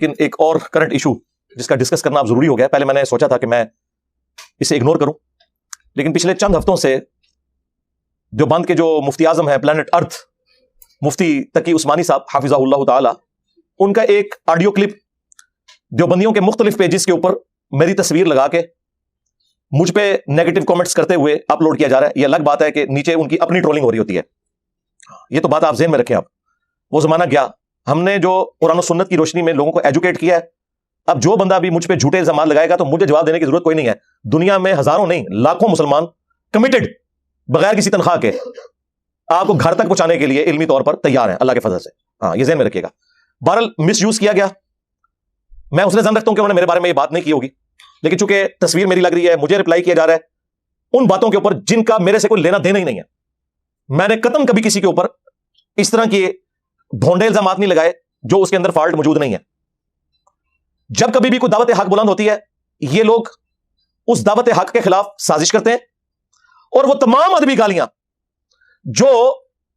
لیکن ایک اور کرنٹ ایشو جس کا ڈسکس کرنا اب ضروری ہو گیا. پہلے میں نے سوچا تھا کہ میں اسے اگنور کروں, لیکن پچھلے چند ہفتوں سے دیوبند کے جو مفتی اعظم ہیں پلانٹ ارتھ, مفتی تقی عثمانی صاحب حافظہ اللہ تعالی, ان کا ایک آڈیو کلپ دیوبندیوں کے مختلف پیجز کے اوپر میری تصویر لگا کے مجھ پہ نیگیٹو کامنٹس کرتے ہوئے اپلوڈ کیا جا رہا ہے. یہ الگ بات ہے کہ نیچے ان کی اپنی ٹرولنگ ہو رہی ہوتی ہے. یہ تو بات آپ ذہن میں رکھیں. آپ وہ زمانہ گیا, ہم نے جو قرآن و سنت کی روشنی میں لوگوں کو ایجوکیٹ کیا ہے. اب جو بندہ بھی مجھ پہ جھوٹے الزامات لگائے گا تو مجھے جواب دینے کی ضرورت کوئی نہیں ہے. دنیا میں ہزاروں نہیں لاکھوں مسلمان کمیٹڈ بغیر کسی تنخواہ کے آپ کو گھر تک پہنچانے کے لیے علمی طور پر تیار ہیں اللہ کے فضل سے. ہاں, یہ ذہن میں رکھیے گا. بہرحال مس یوز کیا گیا. میں اس نے ذہن رکھتا ہوں کہ انہوں نے میرے بارے میں یہ بات نہیں کی ہوگی, لیکن چونکہ تصویر میری لگ رہی ہے, مجھے رپلائی کیا جا رہا ہے ان باتوں کے اوپر جن کا میرے سے کوئی لینا دینا ہی نہیں ہے. میں نے قطعاً کبھی کسی کے اوپر اس طرح کے بھونڈے الزامات نہیں لگائے جو اس کے اندر فالٹ موجود نہیں ہے. جب کبھی بھی کوئی دعوت حق بلند ہوتی ہے, یہ لوگ اس دعوت حق کے خلاف سازش کرتے ہیں, اور وہ تمام ادبی گالیاں جو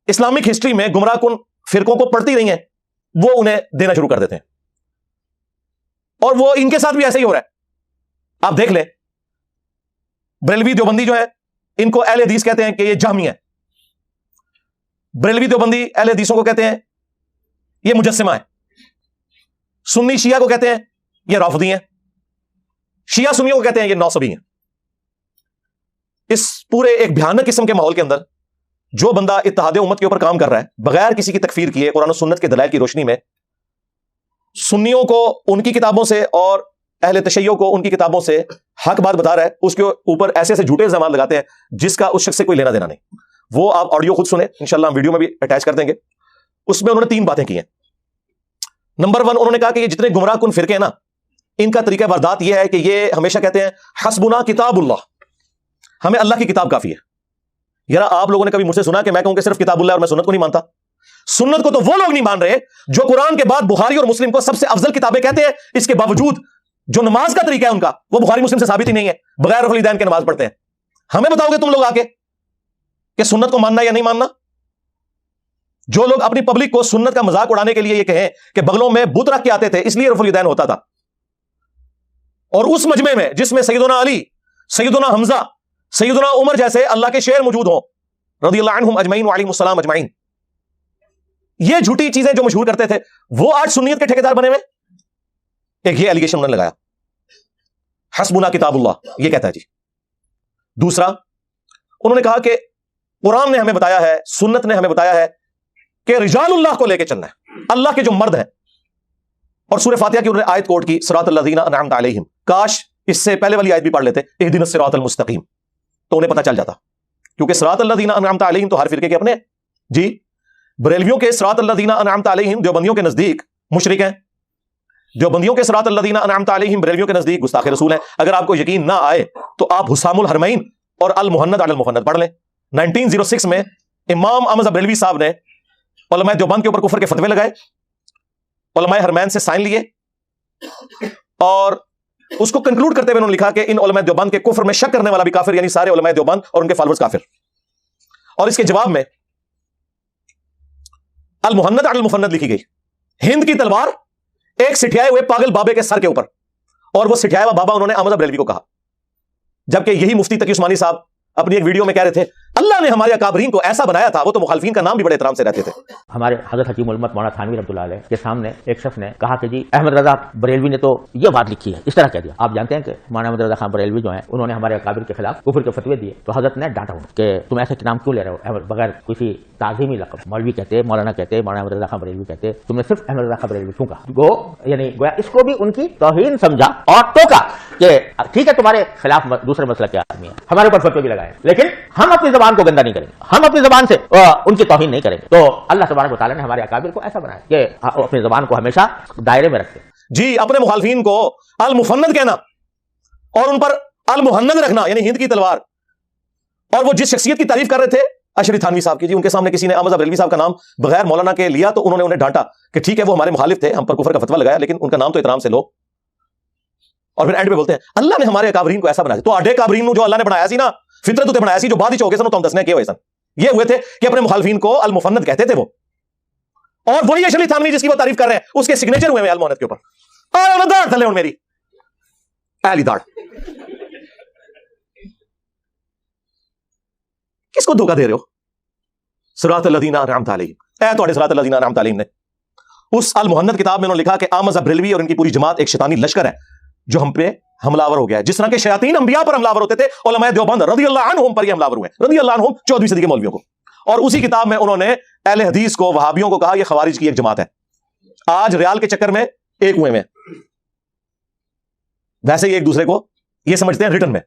اسلامک ہسٹری میں گمراہ کن فرقوں کو پڑتی رہی ہیں وہ انہیں دینا شروع کر دیتے ہیں. اور وہ ان کے ساتھ بھی ایسا ہی ہو رہا ہے. آپ دیکھ لیں, بریلوی دیوبندی جو ہے ان کو اہل حدیث کہتے ہیں کہ یہ جہمی ہے. بریلوی دیوبندی اہل حدیثوں کو کہتے ہیں یہ مجسمہ ہے. سنی شیعہ کو کہتے ہیں یہ رافضی ہیں. شیعہ سنیوں کو کہتے ہیں یہ نوسبی ہیں. اس پورے ایک بھیانک قسم کے ماحول کے اندر جو بندہ اتحاد امت کے اوپر کام کر رہا ہے بغیر کسی کی تکفیر کیے, قرآن و سنت کے دلائل کی روشنی میں سنیوں کو ان کی کتابوں سے اور اہل تشیع کو ان کی کتابوں سے حق بات بتا رہا ہے, اس کے اوپر ایسے ایسے جھوٹے الزامات لگاتے ہیں جس کا اس شخص سے کوئی لینا دینا نہیں. وہ آپ آڈیو خود سنیں, انشاءاللہ ہم ویڈیو میں بھی اٹیچ کر دیں گے. اس میں انہوں نے 3 باتیں کی ہیں. نمبر 1, انہوں نے کہا کہ یہ جتنے گمراہ کن فرقے ہیں نا, ان کا طریقہ واردات یہ ہے کہ یہ ہمیشہ کہتے ہیں حسبنا کتاب اللہ, ہمیں اللہ کی کتاب کافی ہے. یار آپ لوگوں نے کبھی مجھ سے سنا کہ میں کہوں کہ صرف کتاب اللہ اور میں سنت کو نہیں مانتا؟ سنت کو تو وہ لوگ نہیں مان رہے جو قرآن کے بعد بخاری اور مسلم کو سب سے افضل کتابیں کہتے ہیں. اس کے باوجود جو نماز کا طریقہ ہے ان کا وہ بخاری مسلم سے ثابت ہی نہیں ہے, بغیر رفع الیدین کے نماز پڑھتے ہیں. ہمیں بتاؤ گے تم لوگ آ کے کہ سنت کو ماننا یا نہیں ماننا؟ جو لوگ اپنی پبلک کو سنت کا مذاق اڑانے کے لیے یہ کہیں کہ بغلوں میں بت رکھ کے آتے تھے اس لیے رفع الیدین ہوتا تھا, اور اس مجمع میں جس میں سیدنا علی, سیدنا حمزہ, سیدنا عمر جیسے اللہ کے شیر موجود ہوں رضی اللہ عنہم اجمعین وعلیہم السلام اجمعین, یہ جھوٹی چیزیں جو مشہور کرتے تھے وہ آج سنیت کے ٹھیکیدار بنے ہوئے. ایک یہ ایلیگیشن انہوں نے لگایا, حسبنا کتاب اللہ یہ کہتا ہے جی. دوسرا, انہوں نے کہا کہ قرآن نے ہمیں بتایا ہے, سنت نے ہمیں بتایا ہے کہ رجال اللہ کو لے کے چلنا ہے, اللہ کے جو مرد ہیں. اور سورہ فاتحہ کی انہوں نے آیت کوٹ کی صراط الذین انعمت علیہم, کاش اس سے پہلے والی آیت بھی پڑھ لیتے اہدنا الصراط المستقیم, تو انہیں پتہ چل جاتا. کیونکہ صراط الذین انعمت علیہم تو ہر فرقے کے اپنے جی. بریلویوں کے صراط الذین انعمت علیہم دیوبندیوں کے نزدیک مشرک ہیں, دیوبندیوں کے صراط الذین انعمت علیہم بریلویوں کے نزدیک گستاخ رسول ہیں. اگر آپ کو یقین نہ آئے تو آپ حسام الحرمین اور المحند علی المفند پڑھ لیں. 1906 میں امام احمد بریلوی صاحب نے علماء دیوبند کے اوپر کفر کے فتوے لگائے, علماء حرمین سے سائن لیے, اور اس کو کنکلوڈ کرتے ہوئے انہوں نے لکھا کہ ان علماء دیوبند کے کفر میں شک کرنے والا بھی کافر, یعنی سارے علماء دیوبند اور ان کے فالوورز کافر. اور اس کے جواب میں المحند علی المفند لکھی گئی, ہند کی تلوار ایک سٹھیائے ہوئے پاگل بابے کے سر کے اوپر, اور وہ سٹھیایا ہوا بابا انہوں نے احمد بریلوی کو کہا. جبکہ یہی مفتی تقی عثمانی صاحب اپنی ایک ویڈیو میں کہہ رہے تھے اللہ نے ہمارے اکابرین کو ایسا بنایا تھا, وہ تو مخالفین کا نام بھی بڑے احترام سے رہتے تھے. ہمارے حضرت حکیم الامت مولانا تھانوی رحمۃ اللہ علیہ کے سامنے ایک شخص نے کہا کہ جی احمد رضا بریلوی نے تو یہ بات لکھی ہے, اس طرح کہہ دیا. آپ جانتے ہیں کہ مولانا احمد رضا خان بریلوی جو ہیں انہوں نے ہمارے اکابر کے خلاف کفر کے فتوے دیے, تو حضرت نے ڈانٹا کہ تم ایسے نام کیوں لے رہے ہو بغیر کسی تعظیمی لقب, مولوی کہتے, مولانا کہتے, مولانا احمد رضا خان بریلوی کہتے, تم نے صرف احمد رضا خان بریلوی کیوں کہا؟ وہ یعنی گویا اس کو بھی ان کی توہین سمجھا اور ٹوکا کہ ٹھیک ہے تمہارے خلاف دوسرے مسئلہ کے آدمی ہے, ہمارے اوپر فتوے بھی لگائے, لیکن ہم اپنی زبان کو گندا نہیں کریں گے, ہم اپنی زبان سے ان کی توہین نہیں کریں گے. تو اللہ تبارک و تعالیٰ نے ہمارے اکابر کو ایسا بنایا کہ اپنی زبان کو ہمیشہ دائرے میں رکھیں. جی, اپنے مخالفین کو المفند کہنا اور ان پر المحند رکھنا, یعنی ہند کی تلوار. اور وہ جس شخصیت کی تعریف کر رہے تھے اشری تھانوی صاحب کی, جی ان کے سامنے کسی نے احمد بریلوی صاحب کا نام بغیر مولانا کے لیا تو انہوں نے انہیں ڈانٹا کہ ٹھیک ہے وہ ہمارے مخالف تھے, ہم پر کفر کا فتویٰ لگایا, لیکن ان کا نام تو احترام سے لو. اور پھر اینڈ پہ بولتے ہیں اللہ نے ہمارے اکابرین کو ایسا بنایا. تو آڈے اکابرین جو اللہ نے بنایا سی نا, فطرت تے بنایا سی, جو بعد ہی چوکے سن تو ہم دسنے کیے ہوئے سن, یہ ہوئے تھے کہ اپنے مخالفین کو المفند کہتے تھے وہ. اور وہی اشری تھانوی جس کی وہ تعریف کر رہے ہیں اس کے سگنیچر ہوئے ہیں المحند کے اوپر. داڑ تھلے ہوں میری اہلی داڑ. کس کو دھوکہ دے رہے ہو؟ صراط الذین انعمت علیہم، اے تو صراط الذین انعمت علیہم نے. اس المہند کتاب میں انہوں نے لکھا کہ احمد بریلوی اور ان کی پوری جماعت ایک شیطانی لشکر ہے جو ہم پہ حملہ ہو گیا ہے، جس طرح کے شیاطین انبیاء پر حملہ ہوتے تھے، علماء دیوبند رضی اللہ عنہم پر یہ حملہ ہوئے، رضی اللہ عنہم 14ویں صدی کے مولویوں کو. اور اسی کتاب میں انہوں نے اہل حدیث کو، وہابیوں کو کہا یہ خوارج کی ایک جماعت ہے. آج ریال کے چکر میں ایک ہوئے میں، ویسے ہی ایک دوسرے کو یہ سمجھتے ہیں ریٹن میں.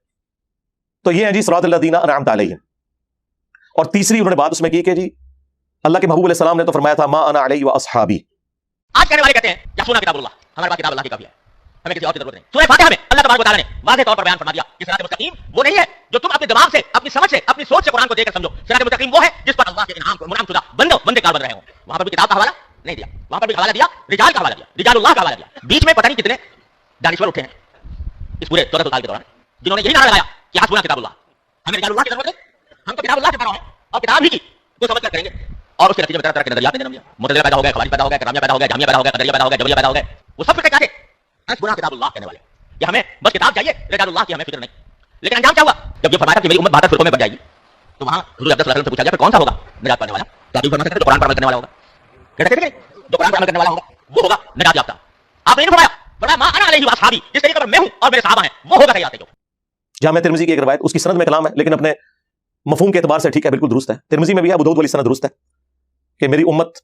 تو یہ ہیں جی صراط الذین انعمت علیہم. اور تیسری انہوں نے بات اس میں کی کہ جی اللہ کے محبوب علیہ السلام نے تو فرمایا تھا ما انا علیہ واصحابی. آج کہنے والے کہتے ہیں کیا سنا کتاب اللہ، ہمارے پاس کتاب اللہ کی کافی ہے، ہمیں کسی اور کی ضرورت نہیں. سورہ فاتحہ میں اللہ تبارک و تعالیٰ نے واضح طور پر بیان فرما دیا کہ صراط مستقیم وہ نہیں ہے جو تم اپنے دماغ سے، اپنی سمجھ سے، اپنی سوچ سے قرآن کو دیکھ کر سمجھو. صراط مستقیم وہ ہے جس پر اللہ کے انعام شدہ بندے کار بن رہے ہوں. وہاں پر بھی کتاب کا حوالہ نہیں دیا، وہاں پر بھی حوالہ دیا رجال کا حوالہ دیا، رجال اللہ کا حوالہ دیا. بیچ میں پتہ نہیں کتنے دانشور اٹھے ہیں اس پورے 14 سال کے دوران جنہوں نے یہی نعرہ لگایا کہ آج پورا کتاب اللہ، ہمیں رجال اللہ کی ضرورت ہے، ہم تو کتاب اللہ کے پیرو ہیں اور کتاب ہی کی وہ سمجھ کر کریں گے. اور اس کے نتیجے میں طرح طرح کے نظریات نے جنم لیا. معتزلہ پیدا ہو گئے، خوارج پیدا ہو گئے، کرامہ پیدا ہو گئے، جہمیہ پیدا ہو گئے، قدریہ پیدا ہو گئے، جبریہ پیدا ہو گئے. وہ سب کیا تھے؟ پورا کتاب اللہ کہنے والے کہ ہمیں بس کتاب چاہیے، رجال اللہ کی ہمیں فکر نہیں. لیکن انجام کیا ہوا؟ جب یہ فرمایا کہ میری امت 72 فرقوں میں بٹ جائے گی تو وہاں حضور اقدس صلی اللہ علیہ وسلم سے پوچھا گیا پھر کون سا ہوگا نجات پانے والا؟ تو آپ فرماتے تھے جو قرآن پر عمل کرنے والا ہوگا. کہتے تھے جو قرآن پر عمل کرنے والا ہوگا وہ ہوگا نجات یافتہ. آپ نے نہیں فرمایا ما انا علیہ واصحابی، جس طریقے پر میں ہوں اور میرے صحابہ ہیں وہ ہوگا حیات. جو جامع ترمذی کی ایک روایت، اس کی سند میں کلام ہے لیکن اپنے مفہوم کے اعتبار سے ٹھیک ہے، بالکل درست ہے. ترمذی میں بھی ہے، ابو داؤد والی سند درست ہے کہ میری امت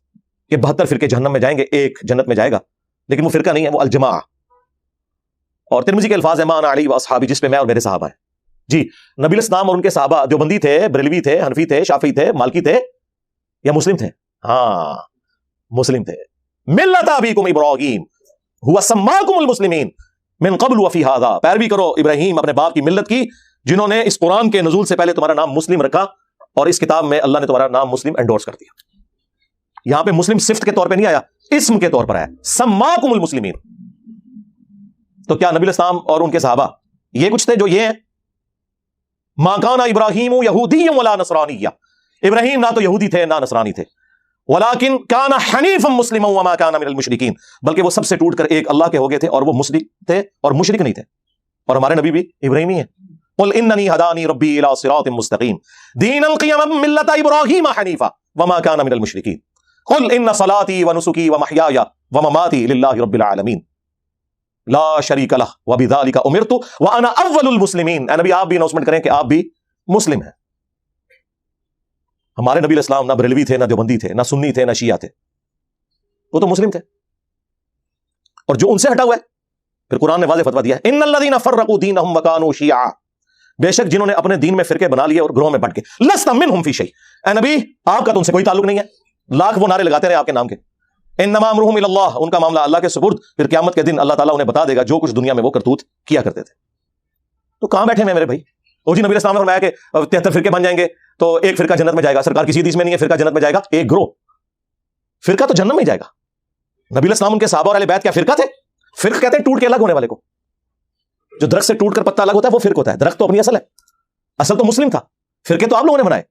کے 72 فرقے جہنم میں جائیں گے، ایک جنت میں جائے گا، لیکن وہ فرقہ نہیں ہے، وہ الجماع. اور ترمذی کے الفاظ ہیں ما انا علیہ واصحابی، جس پہ میں اور میرے صحابہ ہیں. جی نبی الاسلام اور ان کے صحابہ دیوبندی تھے، بریلوی تھے، حنفی تھے، شافعی تھے، مالکی تھے یا مسلم تھے؟ ہاں مسلم تھے. ملت ابیکم ابراہیم هو سماکم المسلمین من قبل وفی ھذا، پیروی کرو ابراہیم اپنے باپ کی ملت کی جنہوں نے اس قرآن کے نزول سے پہلے تمہارا نام مسلم رکھا اور اس کتاب میں اللہ نے تمہارا نام مسلم انڈورس کر دیا. یہاں پہ مسلم صفت کے طور پہ نہیں آیا، اسم کے طور پر آیا، سماکم المسلمین. تو کیا نبی الاسلام اور ان کے صحابہ یہ کچھ تھے جو یہ ہیں؟ ما کان ابراہیم یہودی ولا نصرانی، ابراہیم نہ تو یہودی تھے نہ نصرانی تھے، ولیکن کان حنیفا مسلما وما کان من المشرکین، بلکہ وہ سب سے ٹوٹ کر ایک اللہ کے ہو گئے تھے اور وہ مسلم تھے اور مشرک نہیں تھے. اور ہمارے نبی بھی ابراہیمی ہیں. قل اننی ہدانی ربی الی صراط مستقیم دینا قیما ملت ابراہیم حنیفا وما کان من المشرکین قل ان صلاتی ونسکی ومحیای ومماتی للہ رب العالمین لا شریک لہ وبذالک امرت وانا اول المسلمین. اے نبی آپ بھی اناؤنسمنٹ کریں کہ آپ بھی مسلم ہیں. ہمارے نبی علیہ السلام نہ بریلوی تھے، نہ دیوبندی تھے، نہ سنی تھے، نہ شیعہ تھے، وہ تو مسلم تھے. اور جو ان سے ہٹا ہوا ہے پھر قرآن نے واضح فتویٰ دیا ہے ان الذین فرقوا دینہم وکانوا شیعا، بے شک جنہوں نے اپنے دین میں فرقے بنا لیے اور گروہ میں بٹ کے لست منہم فی شیء، اے نبی آپ کا تو ان سے کوئی تعلق نہیں ہے. لاکھ وہ نعرے لگاتے رہے آپ کے نام کے. انما امرهم الی اللہ، ان کا معاملہ اللہ کے سپرد، پھر قیامت کے دن اللہ تعالیٰ انہیں بتا دے گا جو کچھ دنیا میں وہ کرتوت کیا کرتے تھے. تو کہاں بیٹھے ہیں میرے بھائی؟ اور جی نبی السلام نے فرمایا کہ 73 فرقے بن جائیں گے تو ایک فرقہ جنت میں جائے گا. سرکار کسی حدیث میں نہیں ہے فرقہ جنت میں جائے گا، ایک گروہ فرقہ تو جنت میں ہی جائے گا. نبی السلام ان کے صحابہ اور اہل بیت کیا فرقہ تھے؟ فرق کہتے ہیں ٹوٹ کے الگ ہونے والے کو. جو درخت سے ٹوٹ کر پتا الگ ہوتا ہے وہ فرق ہوتا ہے. درخت تو اپنی اصل ہے، اصل تو مسلم تھا، فرقے تو آپ لوگوں نے بنائے.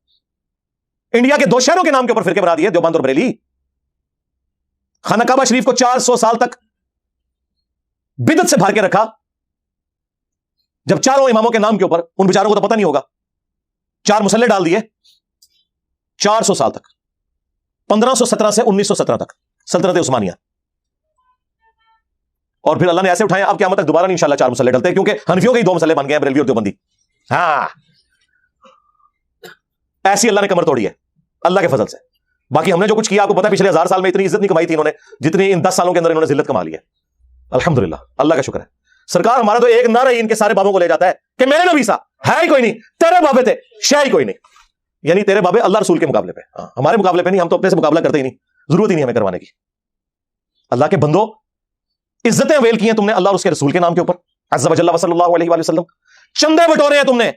انڈیا کے 2 شہروں کے نام کے اوپر فرقے بنا دیے، دیوبند اور بریلی. خانہ کعبہ شریف کو 400 سال تک بدعت سے بھر کے رکھا. جب چاروں اماموں کے نام کے اوپر، ان بیچاروں کو تو پتہ نہیں ہوگا، 4 مسلح ڈال دیے 400 سال تک، 1517 سے 1917 تک سلطنت عثمانیہ. اور پھر اللہ نے ایسے اٹھائے اب قیامت تک دوبارہ نہیں انشاءاللہ 4 مسلح ڈلتے، کیونکہ حنفیوں کے ہی 2 مسلح بن گئے ہیں، بریلوی اور دیوبندی. ہاں ایسی اللہ نے کمر توڑی ہے اللہ کے فضل سے. باقی ہم نے جو کچھ کیا آپ کو پتا ہے، پچھلے 1000 سال میں اتنی عزت نہیں کمائی تھی انہوں نے جتنی ان 10 سالوں کے اندر انہوں نے ذلت کما لی ہے. الحمدللہ اللہ کا شکر ہے. سرکار ہمارا تو ایک نعرہ ہی ان کے سارے بابوں کو لے جاتا ہے کہ میرے نبی سا ہے ہی کوئی نہیں، تیرے بابے تھے شے ہی کوئی نہیں. یعنی تیرے بابے اللہ رسول کے مقابلے پہ، ہمارے مقابلے پہ نہیں، ہم تو اپنے سے مقابلہ کرتے ہی نہیں، ضرورت ہی نہیں ہمیں کروانے کی. اللہ کے بندو عزتیں ویل کی ہیں تم نے اللہ اور اس کے رسول کے نام کے اوپر، عز وجل و صلی اللہ علیہ وآلہ وسلم. چندے بٹورے ہیں تم نے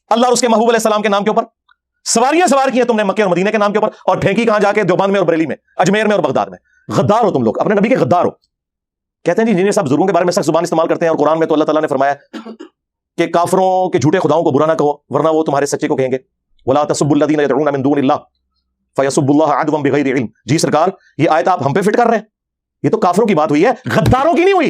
اللہ اور اس کے محبوب علیہ السلام کے نام کے اوپر. سواریاں سوار کی ہیں تم نے مکے اور مدینے کے نام کے اوپر، اور پھینکی کہاں جا کے؟ دیوبند میں اور بریلی میں، اجمیر میں اور بغداد میں. غدار ہو تم لوگ، اپنے نبی کے غدار ہو. کہتے ہیں جی جنہیں سب بزرگوں کے بارے میں سخت زبان استعمال کرتے ہیں، اور قرآن میں تو اللہ تعالیٰ نے فرمایا کہ کافروں کے جھوٹے خداؤں کو برا نہ کہو ورنہ وہ تمہارے سچے کو کہیں گے. ولا تسبوا الذین يدعون من دون اللہ فیسبوا اللہ عدوا بغیر علم. جی سرکار یہ آیت آپ ہم پہ فٹ کر رہے ہیں، یہ تو کافروں کی بات ہوئی ہے، غداروں کی نہیں ہوئی.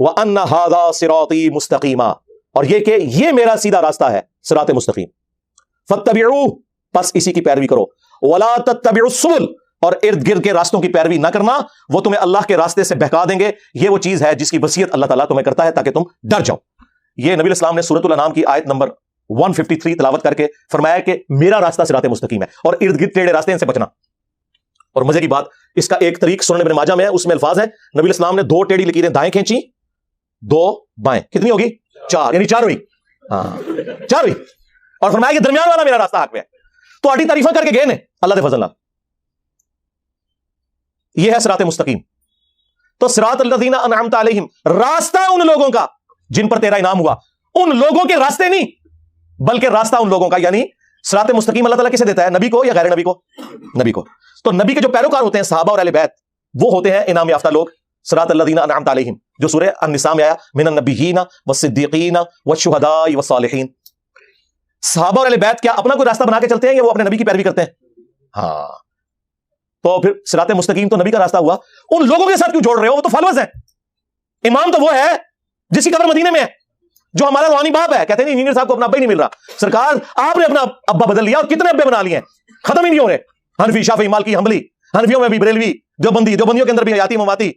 وَأَنَّ هَذَا صِرَاطِي مُسْتَقِيمًا، اور یہ کہ یہ میرا سیدھا راستہ ہے، صراط مستقیم، فَاتَّبِعُوهُ، پس اسی کی پیروی کرو، وَلَا تَتَّبِعُوا السُّبُلَ، اور ارد گرد کے راستوں کی پیروی نہ کرنا، وہ تمہیں اللہ کے راستے سے بہکا دیں گے۔ یہ وہ چیز ہے جس کی وصیت اللہ تعالیٰ تمہیں کرتا ہے تاکہ تم ڈر جاؤ۔ یہ نبی الاسلام نے سورۃ الانعام کی آیت نمبر 153 تلاوت کر کے فرمایا کہ میرا راستہ صراط مستقیم ہے، اور ارد گرد ٹیڑھے راستے ان سے بچنا۔ اور مزے کی بات، اس کا ایک طریق سنن ابن ماجہ میں ہے، اس میں الفاظ ہیں نبی الاسلام نے 2 ٹیڑھی لکیریں دائیں کھینچی، 2 بائیں، کتنی ہوگی؟ 4، یعنی 4 ہوئی، ہاں 4 ہوئی، اور فرمایا کہ درمیان والا میرا راستہ حق میں ہے۔ تو آٹی تعریفیں کر کے گئے نے اللہ کے فضل، یہ ہے صراط مستقیم۔ تو صراط الذین انعمت علیہم، راستہ ان لوگوں کا جن پر تیرا انعام ہوا، ان لوگوں کے راستے نہیں بلکہ راستہ ان لوگوں کا، یعنی صراط مستقیم اللہ تعالیٰ کسے دیتا ہے؟ نبی کو یا غیر نبی کو؟ نبی کو۔ تو نبی کے جو پیروکار ہوتے ہیں صحابہ اور اہل بیت، وہ ہوتے ہیں انعام یافتہ لوگ، صراط الذین انعمت علیہم، جو سورہ النساء میں آیا، من النبیین والصدیقین والشہداء والصالحین۔ صحابہ اور اہل بیت کیا اپنا کوئی راستہ بنا کے چلتے ہیں یا وہ اپنے نبی کی پیروی کرتے ہیں؟ ہاں، تو پھر صراط مستقیم تو نبی کا راستہ ہوا، ان لوگوں کے ساتھ کیوں جوڑ رہے ہو؟ وہ تو فالوورز ہیں۔ امام تو وہ ہے جس کی قبر مدینے میں ہے، جو ہمارا روحانی باپ ہے۔ کہتے ہیں انجینئر صاحب کو اپنا ابا ہی نہیں مل رہا، سرکار آپ نے اپنا ابا بدل لیا، اور کتنے ابے بنا لیے ہیں، ختم ہی نہیں ہو رہے۔ حنفی، شافعی، مالکی، حنبلی، حنفیوں میں بھی بریلوی، دیوبندیوں کے اندر بھی حیاتی مماتی۔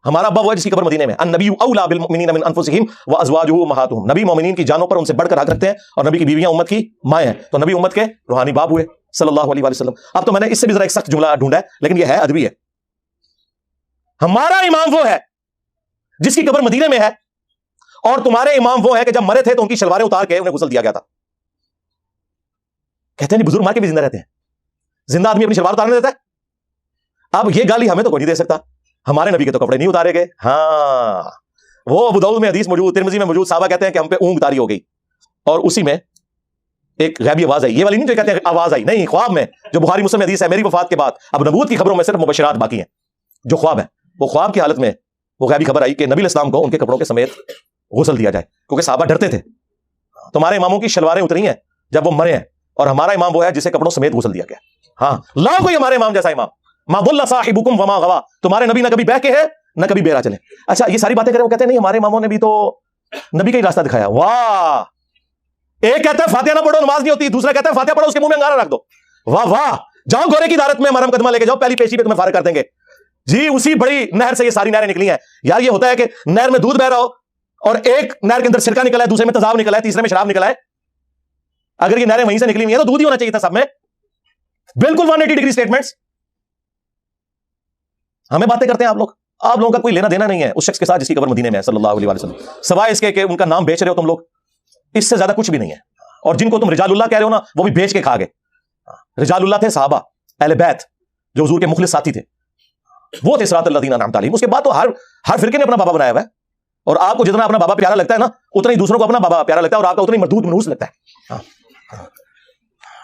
ہمارا ابا وہ ہے جس کی قبر مدینے میں۔ النبی اولا بالمؤمنین من انفسہم وازواجہ امہاتہم، نبی مومنین کی جانوں پر ان سے بڑھ کر حق رکھتے ہیں، اور نبی کی بیویاں امت کی مائیں ہیں، تو نبی امت کے روحانی باپ ہوئے صلی اللہ علیہ وسلم۔ اب تو میں نے اس سے بھی ذرا ایک سخت جملہ ڈھونڈا ہے، لیکن یہ ہے ادبی ہے۔ ہمارا امام وہ ہے جس کی قبر مدینے میں ہے، اور تمہارے امام وہ ہے کہ جب مرے تھے تو ان کی شلواریں اتار کے انہیں غسل دیا گیا تھا۔ کہتے ہیں بزرگ مار کے بھی زندہ رہتے ہیں، زندہ آدمی اپنی شلوار اتارنے دیتا ہے؟ اب یہ گالی ہمیں تو کوئی نہیں دے سکتا، ہمارے نبی کے تو کپڑے نہیں اتارے گئے۔ ہاں، وہ ابو داؤد میں حدیث موجود، ترمذی میں موجود، صحابہ کہتے ہیں کہ ہم پہ اونگ طاری ہو گئی، اور اسی میں ایک غیبی آواز آئی، یہ والی نہیں جو کہتے ہیں آواز آئی، نہیں، خواب میں، جو بخاری مسلم حدیث ہے، میری وفات کے بعد اب نبوت کی خبروں میں صرف مبشرات باقی ہیں، جو خواب ہیں، وہ خواب کی حالت میں وہ غیبی خبر آئی کہ نبی الاسلام کو ان کے کپڑوں کے سمیت غسل دیا جائے، کیونکہ صحابہ ڈرتے تھے۔ تمہارے اماموں کی شلواریں اتری ہیں جب وہ مرے ہیں، اور ہمارا امام وہ ہے جسے کپڑوں سمیت غسل دیا گیا۔ ہاں، لا کوئی ہمارے امام جیسا امام، ما ضل صاحبکم وما غوا، تمہارے نبی نہ کبھی بہ کے ہے نہ کبھی بیرا چلے۔ اچھا، یہ ساری باتیں کریں، وہ کہتے ہیں نہیں ہمارے اماموں نے بھی تو نبی کا ہی راستہ دکھایا۔ واہ، ایک کہتا ہے فاتحہ نہ پڑھو نماز نہیں ہوتی، دوسرا کہتا ہے فاتحہ پڑھو اس کے منہ میں انگارہ رکھ دو۔ واہ واہ، جاؤ گورے کی دارت میں ہمارا مقدمہ لے کے جاؤ، پہلی پیشی پہ تمہیں فارغ کر دیں گے جی۔ اسی بڑی نہر سے یہ ساری نہریں نکلی ہیں یار۔ یہ ہوتا ہے کہ نہر میں دودھ بہ رہا ہو، اور ایک نہر کے اندر سرکہ نکلا ہے، دوسرے میں تیزاب نکلا ہے، تیسرے میں شراب نکلا ہے۔ اگر یہ نہریں وہیں سے نکلی ہوئی ہیں تو دودھ ہی ہونا چاہیے تھا سب میں، بالکل 180 ڈگری سٹیٹمنٹس۔ ہمیں باتیں کرتے ہیں آپ لوگوں کا کوئی لینا دینا نہیں ہے اس شخص کے ساتھ جس کی قبر مدینے میں ہے صلی اللہ علیہ وسلم، سوائے اس کے کہ ان کا نام بیچ رہے ہو تم لوگ، اس سے زیادہ کچھ بھی نہیں ہے۔ اور جن کو تم رجال اللہ کہہ رہے ہو نا، وہ بھی بیچ کے کھا گئے۔ رجال اللہ تھے صحابہ، اہل بیت، جو حضور کے مخلص ساتھی تھے، وہ تھے صراط الذین انعمت علیہم۔ اس کے بعد تو ہر فرقے نے اپنا بابا بنایا ہوا ہے، اور آپ کو جتنا اپنا بابا پیارا لگتا ہے نا، اتنا ہی دوسروں کو اپنا بابا پیارا لگتا ہے، اور آپ کا اتنا ہی مردود منوس لگتا ہے،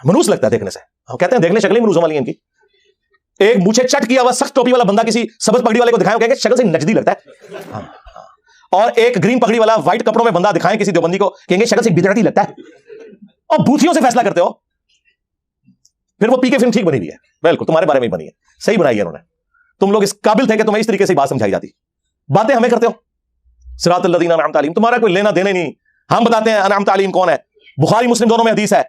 منوس لگتا ہے دیکھنے سے۔ کہتے ہیں دیکھنے شکلیں منوسوں والی ہیں ان کی۔ ایک مونچھے چٹ کیا ہوا سخت ٹوپی والا بندہ کسی سبز پگڑی والے کو دکھائے، کہیں گے شکل سے نجدی لگتا ہے، اور ایک گرین پگڑی والا وائٹ کپڑوں میں بندہ دکھائیں کسی دیوبندی کو، کہیں گے شکل سے بدعتی لگتا ہے۔ اور بوتھیوں سے فیصلہ کرتے ہو، پھر وہ پی کے فلم ٹھیک بنی ہوئی ہے، بالکل تمہارے بارے میں ہی بنی ہے، صحیح بنائی ہے انہوں نے۔ تم لوگ اس قابل تھے کہ تمہیں اس طریقے سے بات سمجھائی جاتی، باتیں ہمیں کرتے ہو صراط الذین انعمت علیہم، تمہارا کوئی لینا دینا نہیں۔ ہم بتاتے ہیں انعمت علیہم کون ہے، بخاری مسلم دونوں میں حدیث ہے،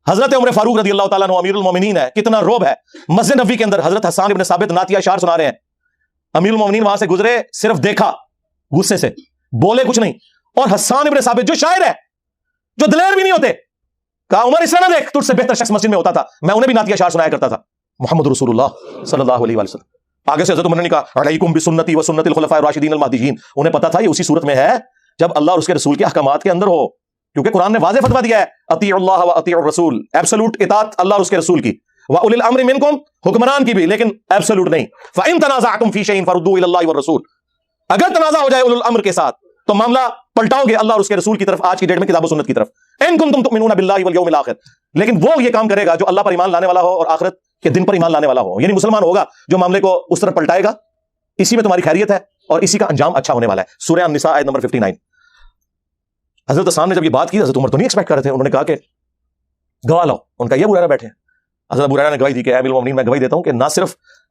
حضرت عمر فاروق رضی اللہ تعالیٰ عنہ امیر المومنین ہے، کتنا روب ہے۔ مسجد نبوی کے اندر حضرت حسان ابن ثابت نعتیہ اشعار سنا رہے ہیں، امیر المومنین وہاں سے گزرے، صرف دیکھا، غصے سے بولے کچھ نہیں، اور حسان ابن ثابت جو شاعر ہے، جو دلیر بھی نہیں ہوتے، کہا عمر اس طرح نہ دیکھ، تجھ سے بہتر شخص مسجد میں ہوتا تھا، میں انہیں بھی نعتیہ اشعار سنایا کرتا تھا، محمد رسول اللہ صلی اللہ علیہ وسلم۔ آگے سے حضرت عمر نے کہا علیکم بسنتی و سنت الخلفاء الراشدین المہدیین، انہیں پتا تھا یہ اسی صورت میں ہے جب اللہ اور اس کے رسول کے احکامات کے اندر ہو، کیونکہ قرآن نے واضح فتویٰ دیا ہے اطیعوا اللہ و اطیعوا الرسول، ایبسولوٹ اطاعت اللہ اور اس کے رسول کی، واولی الامر منکم، حکمران کی بھی، لیکن ایبسولوٹ نہیں۔ فان تنازعتم فی شیء فردوه الی اللہ والرسول، اگر تنازع ہو جائے اولو الامر کے ساتھ تو معاملہ پلٹاؤ گے اللہ اور اس کے رسول کی طرف، آج کی ڈیٹ میں کتاب و سنت کی طرف۔ ان کنتم تؤمنون باللہ والیوم الاخر، لیکن وہ یہ کام کرے گا جو اللہ پر ایمان لانے والا ہو اور آخرت کے دن پر ایمان لانے والا ہو، یعنی مسلمان ہوگا جو معاملے کو اس طرح پلٹائے گا، اسی میں تمہاری خیریت ہے اور اسی کا انجام اچھا ہونے والا ہے۔ سورہ النساء آیت نمبر 59۔ حضرت حسان نے جب یہ بات کی، حضرت عمر تو نہیں ایکسپیکٹ کر رہے تھے، انہوں نے کہا کہ گواہ لاؤ، ان کا یہ ابو ہریرہ بیٹھے ہیں، حضرت ابو ہریرہ نے گواہی دی کہ اے امیر المومنین میں گواہی دیتا ہوں کہ نہ صرف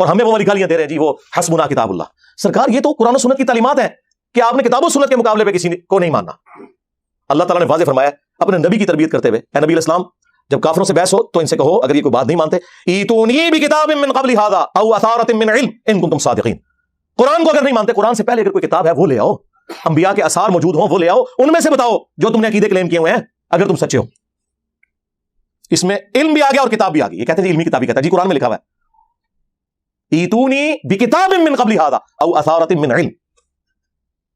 اور ہمیں وہ والی گالیاں دے رہے ہیں جی وہ حسبنا کتاب اللہ. سرکار یہ تو قرآن و سنت کی تعلیمات ہیں کہ آپ نے کتاب و سنت کے مقابلے پہ کسی کو نہیں ماننا. اللہ تعالیٰ نے واضح فرمایا اپنے نبی کی تربیت کرتے ہوئے, اے نبی علیہ السلام جب کافروں سے بحث ہو تو ان سے کہو اگر یہ کوئی بات نہیں مانتے ایتونی بکتاب من قبل ھذا او اثارۃ من علم ان کنتم صادقین. قرآن کو اگر نہیں مانتے, قرآن سے پہلے اگر کوئی کتاب ہے وہ لے آؤ, انبیاء کے آثار موجود ہوں وہ لے آؤ, ان میں سے بتاؤ جو تم نے عقیدے کلیم کیے ہوئے ہیں اگر تم سچے ہو. اس میں علم بھی آ گیا اور کتاب بھی آ گئی. یہ کہتے ہیں علمی کتاب ہی کہتا ہے جی, قرآن میں لکھا ہوا ہے ایتونی بکتاب من قبل ھذا او اثارۃ من علم.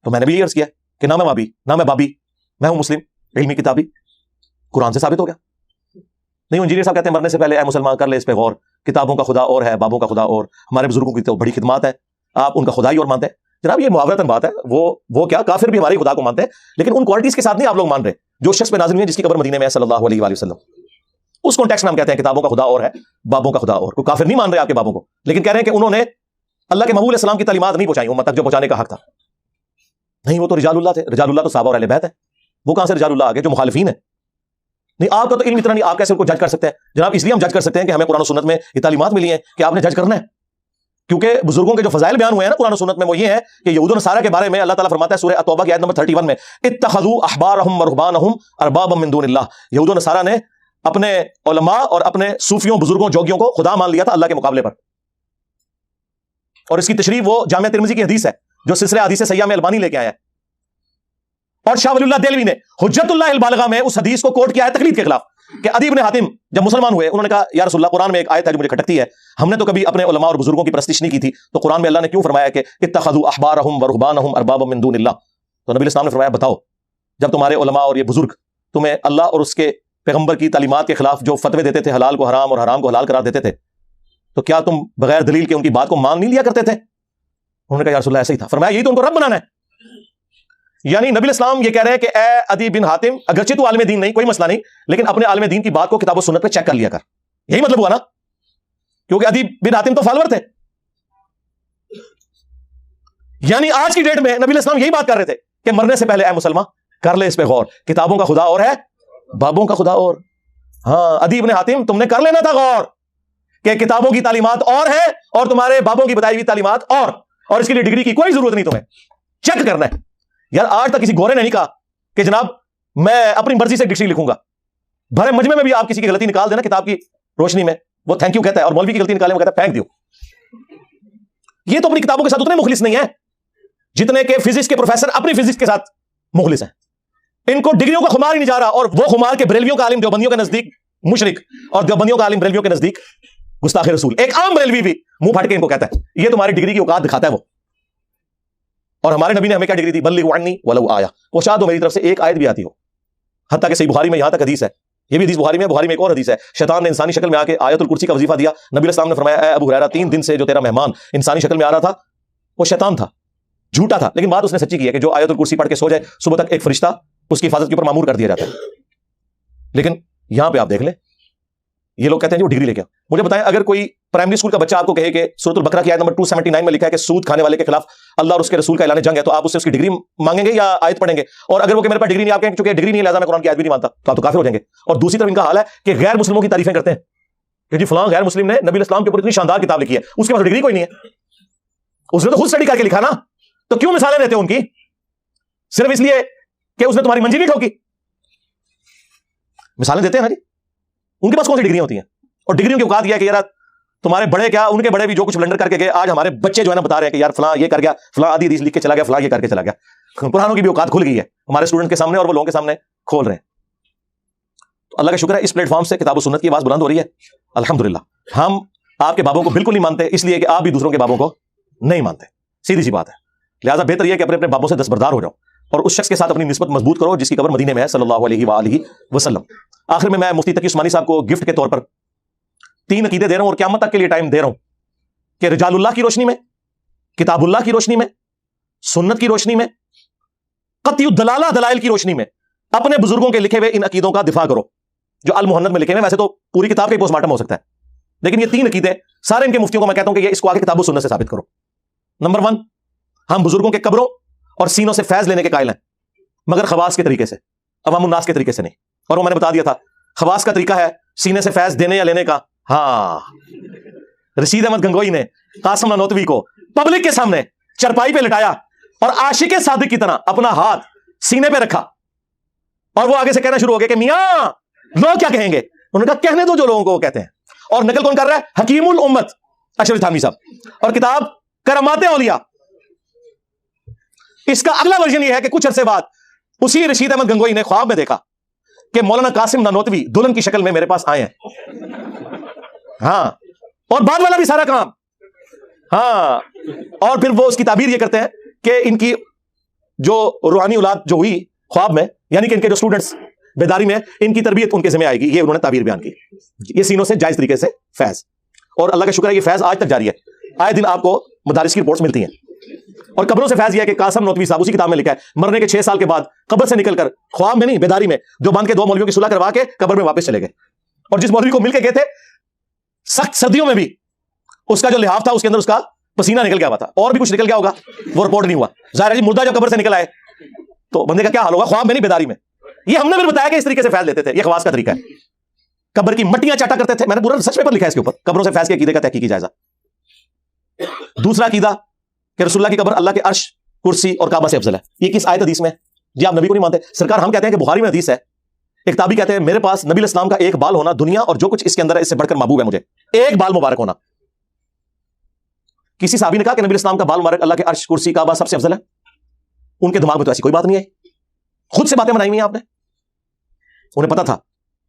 تو میں نے بھی یہ عرض کیا کہ نہ میں وابی نہ میں بابی, میں ہوں مسلم علمی کتابی. قرآن سے ثابت ہو گیا. نہیں انجینئر صاحب کہتے ہیں مرنے سے پہلے اے مسلمان کر لے اس پہ غور, کتابوں کا خدا اور ہے, بابوں کا خدا اور, ہمارے بزرگوں کی تو بڑی خدمات ہے, آپ ان کا خدا ہی اور مانتے ہیں. جناب یہ محاورتاً بات ہے, وہ کیا کافر بھی ہمارے خدا کو مانتے ہیں, لیکن ان کوالٹیز کے ساتھ نہیں آپ لوگ مان رہے. جو شخص پہ نازل ہوئی ہے جس کی قبر مدینے میں ہے صلی اللہ علیہ وآلہ وسلم, اس کانٹیکسٹ میں ہم کہتے ہیں کتابوں کا خدا اور ہے, بابوں کا خدا اور. کوئی کافر نہیں مان رہے آپ کے بابوں کو, لیکن کہہ رہے ہیں کہ انہوں نے اللہ کے محبوب علیہ السلام کی تعلیمات نہیں پہنچائی امت تک جو پہنچانے کا حق تھا. نہیں وہ تو رجال اللہ تھے, رجال اللہ تو صحابہ اور اہل بیت ہے, وہ کہاں سے رجال اللہ آگے جو مخالفین ہیں. نہیں آپ کا تو علم اتنا نہیں, آپ کیسے ان کو جج کر سکتے ہیں جناب؟ اس لیے ہم جج کر سکتے ہیں کہ ہمیں قرآن و سنت میں یہ تعلیمات ملی ہیں کہ آپ نے جج کرنا ہے, کیونکہ بزرگوں کے جو فضائل بیان ہوئے ہیں نا قرآن و سنت میں وہ یہ ہے کہ یہود و نصارہ کے بارے میں اللہ تعالیٰ فرماتا ہے سورہ التوبہ کی آیت نمبر 31 میں اتخذوا احبارهم ورهبانهم اربابا من دون اللہ. یہود و نصارہ نے اپنے علماء اور اپنے صوفیوں بزرگوں جوگیوں کو خدا مان لیا تھا اللہ کے مقابلے پر. اور اس کی تشریح وہ جامع ترمذی کی حدیث ہے جو سلسلہ حدیث سیاح میں البانی لے کے آیا ہے. اور شاہ ولی اللہ دہلوی نے حجت اللہ البالغہ میں اس حدیث کو کوٹ کیا ہے تقلید کے خلاف کہ عدی بن حاتم جب مسلمان ہوئے انہوں نے کہا یا رسول اللہ قرآن میں ایک آیت ہے جو مجھے کھٹکتی ہے, ہم نے تو کبھی اپنے علماء اور بزرگوں کی پرستش نہیں کی تھی, تو قرآن میں اللہ نے کیوں فرمایا کہ اتخذوا احبارهم ورهبانهم اربابا من دون اللہ. تو نبی اسلام نے فرمایا بتاؤ جب تمہارے علماء اور یہ بزرگ تمہیں اللہ اور اس کے پیغمبر کی تعلیمات کے خلاف جو فتوے دیتے تھے, حلال کو حرام اور حرام کو حلال قرار دیتے تھے, تو کیا تم بغیر دلیل کے ان کی بات کو مان نہیں لیا کرتے تھے؟ انہوں نے کہا یا رسول اللہ ایسا ہی تھا. فرمایا یہی تو ان کو رب بنانا ہے. یعنی نبی اسلام یہ کہہ رہے ہیں کہ اے عدی بن حاتم اگرچہ تو عالم دین نہیں, کوئی مسئلہ نہیں, لیکن اپنے عالم دین کی بات کو کتاب و سنت پہ چیک کر لیا کر. یہی مطلب ہوا نا, کیونکہ عدی بن حاتم تو فالوور تھے. یعنی آج کی ڈیٹ میں نبی اسلام یہی بات کر رہے تھے کہ مرنے سے پہلے اے مسلمان کر لے اس پہ غور, کتابوں کا خدا اور ہے, بابوں کا خدا اور. ہاں عدی بن حاتم تم نے کر لینا تھا غور کہ کتابوں کی تعلیمات اور ہے اور تمہارے بابوں کی بتائی ہوئی تعلیمات اور اس کے لیے ڈگری کی کوئی ضرورت نہیں, تمہیں چیک کرنا ہے. یار آج تک کسی گورے نے نہیں کہا کہ جناب میں اپنی مرضی سے ڈکشنری لکھوں گا. بھرے مجمع میں بھی آپ کسی کی غلطی نکال دینا کتاب کی روشنی میں, وہ تھینک یو کہتا ہے, اور مولوی کی غلطی نکالے وہ کہتا ہے پھینک دیو. یہ تو اپنی کتابوں کے ساتھ اتنے مخلص نہیں ہیں جتنے کہ فزکس کے پروفیسر اپنی فزکس کے ساتھ مخلص ہیں. ان کو ڈگریوں کا خمار ہی نہیں جا رہا, اور وہ خمار کے بریلویوں کا عالم دیوبندیوں کے نزدیک مشرک اور دیوبندیوں کا عالم بریلویوں کے نزدیک گستاخ رسول. ایک عام بریلوی بھی منہ پھاٹ کے ان کو کہتا ہے یہ تمہاری ڈگری کی اوقات دکھاتا ہے وہ. اور ہمارے نبی نے ہمیں کیا ڈگری دی؟ بلغوا عنی ولو آیا, وہ شاید ہو میری طرف سے ایک آیت بھی آتی ہو. حتیٰ کہ صحیح بخاری میں یہاں تک حدیث ہے, یہ بھی حدیث بخاری میں, بخاری میں ایک اور حدیث ہے, شیطان نے انسانی شکل میں آ کے آیت الکرسی کا وظیفہ دیا. نبی السلام نے فرمایا اے ابو ہریرہ 3 دن سے جو تیرا مہمان انسانی شکل میں آ رہا تھا وہ شیطان تھا, جھوٹا تھا, لیکن بات اس نے سچی کی ہے کہ جو آیت الکرسی پڑھ کے سو جائے صبح تک ایک فرشتہ اس کی حفاظت کے اوپر مامور کر دیا جاتا ہے. لیکن یہاں پہ آپ دیکھ لیں یہ لوگ کہتے ہیں جو ڈگری لے کے. مجھے بتائیں اگر کوئی پرائمری اسکول کا بچہ آپ کو کہے کہ سورۃ البقرہ کی آیت نمبر 279 میں لکھا ہے کہ سود کھانے والے کے خلاف اللہ اور اس کے رسول کا اعلان جنگ ہے, تو آپ اس سے اس کی ڈگری مانگیں گے یا آیت پڑھیں گے؟ اور اگر وہ کہ میرے پاس ڈگری نہیں, آپ کہیں چونکہ ڈگری نہیں ہے لہٰذا میں قرآن کی آیت بھی نہیں مانتا, تو آپ تو کافر ہو جائیں گے. اور دوسری طرف ان کا حال ہے کہ غیر مسلموں کی تعریفیں کرتے ہیں کہ جی فلاں غیر مسلم نے نبی اسلام کے اوپر اتنی شاندار کتاب لکھی ہے, اس کے پاس ڈگری کوئی نہیں ہے, اس نے تو خود اسٹڈی کر کے لکھا نا, تو کیوں مثالیں دیتے ہو ان کی؟ صرف اس لیے کہ اس نے تمہاری منجی نہیں ٹھوکی. مثالیں دیتے ہیں نا جی, ان کے پاس کون سی ڈگریاں ہوتی ہیں؟ اور ڈگریوں کی اوقات یہ ہے کہ یار تمہارے بڑے کیا ان کے بڑے بھی جو کچھ بلنڈر کر کے گئے, آج ہمارے بچے جو ہے نا بتا رہے ہیں کہ یار فلاں یہ کر گیا, فلاں آدھی حدیث لکھ کے چلا گیا, فلاں یہ کر کے چلا گیا. قرآنوں کی بھی اوقات کھل گئی ہے ہمارے اسٹوڈنٹ کے سامنے اور وہ لوگوں کے سامنے کھول رہے ہیں. تو اللہ کا شکر ہے اس پلیٹ فارم سے کتاب و سنت کی آواز بلند ہو رہی ہے الحمدللہ. ہم آپ کے بابوں کو بالکل نہیں مانتے اس لیے کہ آپ بھی دوسروں کے بابوں کو نہیں مانتے, سیدھی سی بات ہے. لہٰذا بہتر یہ ہے کہ اپنے اپنے بابوں سے دستبردار ہو جاؤ اور اس شخص کے ساتھ اپنی نسبت مضبوط کرو جس کی قبر مدینے میں ہے صلی اللہ علیہ وآلہ وسلم. آخر میں مفتی تقی عثمانی صاحب کو گفٹ کے طور پر 3 عقیدے دے رہا ہوں اور قیامت تک کے لیے ٹائم دے رہا ہوں کہ رجال اللہ کی روشنی میں, کتاب اللہ کی روشنی میں, سنت کی روشنی میں, قطعی الدلالہ دلائل کی روشنی میں اپنے بزرگوں کے لکھے ہوئے ان عقیدوں کا دفاع کرو جو المحنت میں لکھے ہوئے. ویسے تو پوری کتاب کا پوسٹ مارٹم ہو سکتا ہے, لیکن یہ 3 عقیدے سارے ان کے مفتیوں کو میں کہتا ہوں کہ یہ اس کو آگے کتاب و سنت سے ثابت کرو. نمبر 1, ہم بزرگوں کے قبروں اور سینوں سے فیض لینے کے قائل ہیں, مگر خواص کے طریقے سے, عوام الناس کے طریقے سے نہیں. اور وہ میں نے بتا دیا تھا خواص کا طریقہ ہے سینے سے فیض دینے یا لینے کا. ہاں رشید احمد گنگوئی نے قاسم نانوتوی کو پبلک کے سامنے چرپائی پہ لٹایا اور عاشق صادق کی طرح اپنا ہاتھ سینے پہ رکھا اور وہ آگے سے کہنا شروع ہو گیا کہ میاں لوگ کیا کہیں گے. انہوں نے کہا کہنے دو جو لوگوں کو وہ کہتے ہیں. اور نقل کون کر رہا ہے؟ حکیم الامت اشرف تھانوی صاحب, اور کتاب کرامات اولیاء. اس کا اگلا ورژن یہ ہے کہ کچھ عرصے بعد اسی رشید احمد گنگوئی نے خواب میں دیکھا کہ مولانا قاسم نانوتوی دلہن کی شکل میں میرے پاس آئے ہیں. ہاں, اور بعد والا بھی سارا کام. ہاں, اور پھر وہ اس کی تعبیر یہ کرتے ہیں کہ ان کی جو روحانی اولاد جو ہوئی خواب میں, یعنی کہ ان کے جو اسٹوڈنٹس بیداری میں, ان کی تربیت ان کے ذمہ آئے گی. یہ انہوں نے تعبیر بیان کی. یہ سینوں سے جائز طریقے سے فیض, اور اللہ کا شکر ہے یہ فیض آج تک جاری ہے. آئے دن آپ کو مدارس کی رپورٹس ملتی ہیں. اور قبروں سے فیض یہ ہے کہ قاسم نانوتوی صاحب, اسی کتاب میں لکھا ہے, مرنے کے 6 سال کے بعد قبر سے نکل کر خواب میں نہیں بیداری میں دیوبند کے 2 مولویوں کی صلح کروا کے قبر میں واپس چلے گئے. اور جس مولوی کو مل کے گئے تھے سخت سردیوں میں بھی اس کا جو لحاف تھا اس کے اندر اس کا پسینہ نکل گیا ہوا تھا, اور بھی کچھ نکل گیا ہوگا, وہ رپورٹ نہیں ہوا. ظاہر ہے جی مردہ جب قبر سے نکل آئے تو بندے کا کیا حال ہوگا, خواب میں نہیں بیداری میں. یہ ہم نے پھر بتایا کہ اس طریقے سے فیض لیتے تھے. یہ خواص کا طریقہ ہے. قبر کی مٹیاں چاٹا کرتے تھے. میں نے پورا ریسرچ پیپر لکھا ہے اس کے اوپر, قبروں سے فیض کے عقیدے کا تحقیقی جائزہ. دوسرا عقیدہ کہ رسول اللہ کی قبر اللہ کے عرش, کرسی اور کعبہ سے افضل ہے. یہ کس آیت حدیث میں؟ جی آپ نبی کو نہیں مانتے. سرکار ہم کہتے ہیں کہ بخاری میں حدیث ہے. ایک تابعی کہتے ہیں میرے پاس نبی الاسلام کا ایک بال ہونا دنیا اور جو کچھ اس کے اندر ہے اس سے بڑھ کر محبوب ہے مجھے. ایک بال مبارک ہونا. کسی صحابی نے کہا کہ نبی الاسلام کا بال مبارک اللہ کے عرش, کرسی, کعبہ سب سے افضل ہے. ان کے دماغ میں تو ایسی کوئی بات نہیں آئی. خود سے باتیں بنائی ہوئی ہیں آپ نے. انہیں پتا تھا,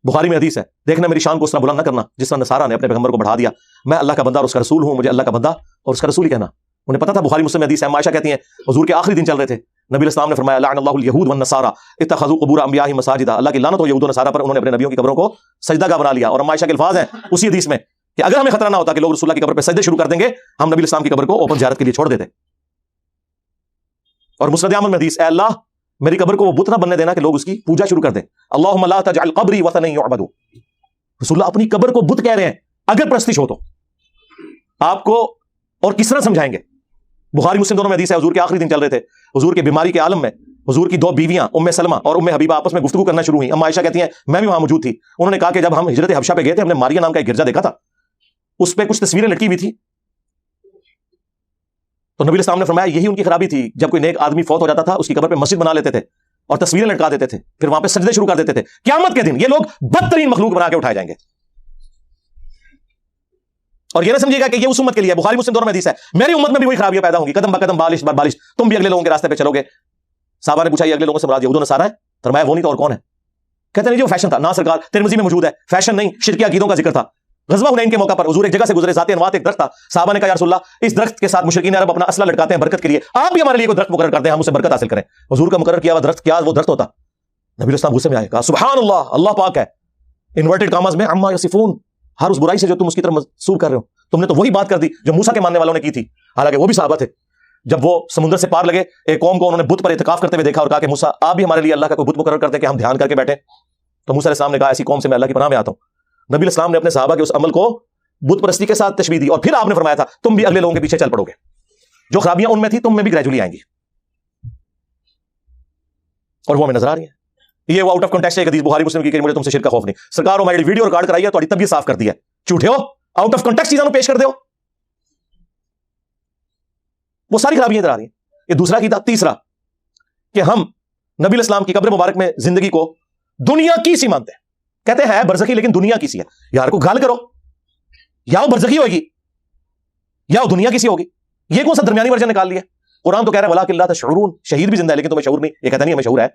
بخاری میں حدیث ہے, دیکھنا میری شان کو اس طرح بلند نہ کرنا جس طرح نصارہ نے اپنے پیغمبر کو بڑھا دیا. میں اللہ کا بندہ اور اس کا رسول ہوں, مجھے اللہ کا بندہ اور اس کا رسول ہی کہنا. انہیں پتا تھا, بخاری مسلم میں حدیث ہے. عائشہ کہتی ہیں حضور کے آخری دن چل رہے تھے, نبی الاسلام نے فرمایا لعن اللہ الیہود والنصارى اتخذوا قبور انبیاء مساجد. اللہ کی لعنت ہو یہود و نصارہ پر, انہوں نے اپنے نبیوں کی قبروں کو سجدہ گاہ بنا لیا. اور عائشہ کے الفاظ ہیں اسی حدیث میں کہ اگر ہمیں خطرہ نہ ہوتا کہ لوگ رسول اللہ کی قبر پہ سجدے شروع کر دیں گے, ہم نبی الاسلام کی قبر کو اوپن زیارت کے لیے چھوڑ دیتے. اور مسند احمد میں حدیث, اے اللہ میری قبر کو وہ بت نہ بننے دینا کہ لوگ اس کی پوجا شروع کر دیں. اللہم لا تجعل قبری وثنا یعبد. رسول اللہ اپنی قبر کو بت کہہ رہے ہیں اگر پرستش ہو تو. آپ کو اور کس طرح سمجھائیں گے؟ بخاری مسلم دونوں میں حدیث ہے, حضور کے آخری دن چل رہے تھے, حضور کی بیماری کے عالم میں حضور کی 2 بیویاں ام سلمہ اور ام حبیبہ آپس میں گفتگو کرنا شروع ہوئی. عائشہ کہتی ہیں میں بھی وہاں موجود تھی. انہوں نے کہا کہ جب ہم ہجرت حبشہ پہ گئے تھے, ہم نے ماریا نام کا ایک گرجا دیکھا تھا, اس پہ کچھ تصویریں لٹکی ہوئی تھی. تو نبی الاسلام نے فرمایا یہی ان کی خرابی تھی, جب کوئی نیک آدمی فوت ہو جاتا تھا اس کی قبر پہ مسجد بنا لیتے تھے اور تصویریں لٹکا دیتے تھے, پھر وہاں پہ سجدے شروع کر دیتے تھے. قیامت کے دن یہ لوگ بدترین مخلوق بنا کے اٹھائے جائیں گے. اور یہ نہ سمجھے گا کہ یہ اس امت کے لیے. بخاری مسلم دونوں میں حدیث ہے, میری امت میں بھی وہی خرابیاں پیدا ہوں گی, قدم بقدم بالش بر بالش, تم بھی اگلے لوگوں کے راستے پہ چلو گے. صحابہ نے پوچھا یہ اگلے لوگوں سے مراد یہود و نصارہ ہے؟ فرمایا وہ نہیں تو اور کون ہے؟ کہتے ہیں جو فیشن تھا. نہ سرکار ترمذی میں موجود ہے, فیشن نہیں شرکی عقیدوں کا ذکر تھا. غزوہ حنین کے موقع پر حضور ایک جگہ سے گزرے, ذات انوات ایک درخت تھا. صحابہ نے کہا یا رسول اللہ اس درخت کے ساتھ مشرکین عرب اپنا اسلحہ لٹکاتے ہیں برکت کے لیے, آپ بھی ہمارے لیے کوئی درخت مقرر کر دیں, ہم اسے برکت حاصل کریں. حضور کا مقرر کیا ہوا درخت کیا وہ درخت ہوتا؟ نبی الاسلام غصے میں آئے, کہا سبحان اللہ, اللہ پاک ہے, انورٹڈ کاماز میں عما یصفون, ہر اس برائی سے جو تم اس کی طرف منسوب کر رہے ہو, تم نے تو وہی بات کر دی جو موسیٰ کے ماننے والوں نے کی تھی, حالانکہ وہ بھی صحابہ تھے. جب وہ سمندر سے پار لگے, ایک قوم کو انہوں نے بت پر اعتکاف کرتے ہوئے دیکھا اور کہا کہ موسیٰ آپ بھی ہمارے لیے اللہ کا کوئی بت مقرر کر دیں کہ ہم دھیان کر کے بیٹھیں. تو موسیٰ علیہ السلام نے کہا ایسی قوم سے میں اللہ کی پناہ میں آتا ہوں. نبی الاسلام نے اپنے صحابہ کے اس عمل کو بت پرستی کے ساتھ تشبیہ دی, اور پھر آپ نے فرمایا تھا تم بھی اگلے لوگوں کے پیچھے چل پڑو گے, جو خرابیاں ان میں تھی تم میں بھی گریجولی آئیں گی, اور وہ ہمیں نظر آ رہی ہیں. یہ وہ آؤٹ آف کانٹیکسٹ ایک حدیث بخاری مسلم کی کہ مجھے تم سے شرک کا خوف نہیں. سرکار ہماری ویڈیو ریکارڈ کرائی ہے, تھوڑی طبیعت صاف کر دی ہے, جھوٹے ہو, آؤٹ آف کانٹیکسٹ چیزوں پیش کر دو, وہ ساری خرابیاں ادھر آ رہی ہیں. یہ دوسرا کی تھا. تیسرا کہ ہم نبی الاسلام کی قبر مبارک میں زندگی کو دنیا کی سی مانتے ہیں, کہتے ہیں برزخی لیکن دنیا کی سی ہے. یار کو گال کرو, یا وہ برزخی ہوگی یا وہ دنیا کی سی ہوگی, یہ کون سا درمیانی ورژن نکال لیا؟ قرآن تو کہہ رہا ہے وَلَٰكِن لَا تَشْعُرُونَ, شہید بھی زندہ ہے لیکن تمہیں شعور نہیں. یہ کہتا نہیں ہمیں شعور ہے,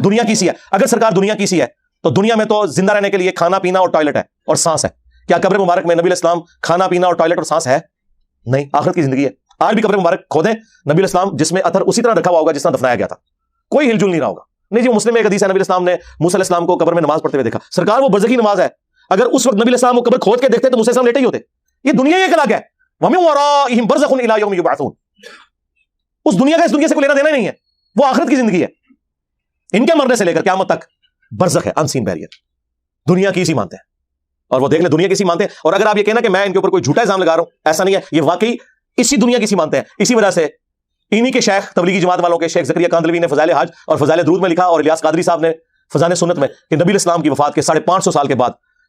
دنیا کی سی ہے. اگر سرکار دنیا کی سی ہے تو دنیا میں تو زندہ رہنے کے لیے کھانا پینا اور ٹوائلٹ ہے اور سانس ہے. کیا قبر مبارک میں نبی الاسلام کھانا پینا اور ٹوائلٹ اور سانس ہے؟ نہیں, آخرت کی زندگی ہے. آج بھی قبر مبارک کھودیں, نبی الاسلام جس میں اتھر اسی طرح رکھا ہوا ہوگا جس طرح دفنایا گیا تھا, کوئی ہل جل نہیں رہا ہوگا. نہیں جی, وہ مسلم میں ایک حدیث ہے, نبی الاسلام نے موسیٰ علیہ السلام کو قبر میں نماز پڑھتے ہوئے دیکھا. سرکار وہ برزخی نماز ہے, اگر اس وقت نبی الاسلام کو قبر کھود کے دیکھتے تو موسیٰ علیہ السلام لیٹے ہی ہوتے. یہ دنیا ہی ایک الگ ہے. وَمِن وَرَائِهِمْ بَرْزَخٌ إِلَىٰ يَوْمِ يُبْعَثُونَ, اس دنیا کا اس دنیا سے کوئی لینا دینا نہیں ہے, وہ آخرت کی زندگی ہے. ان کے مرنے سے لے کر قیامت تک برزخ ہے, انسین بیریئر. دنیا کی اسی مانتے ہیں, اور وہ دیکھ لیں دنیا کی اسی مانتے ہیں. اور اگر آپ یہ کہنا کہ میں ان کے اوپر کوئی جھوٹا الزام لگا رہا ہوں, ایسا نہیں ہے, یہ واقعی اسی دنیا کی اسی مانتے ہیں. اسی وجہ سے انہی کے شیخ تبلیغی جماعت والوں کے شیخ زکریا کاندلوی نے فضائل حج اور فضائل درود میں لکھا, اور الیاس قادری صاحب نے فضائل سنت میں, کہ نبی الاسلام کی وفات کے 550 سال کے بعد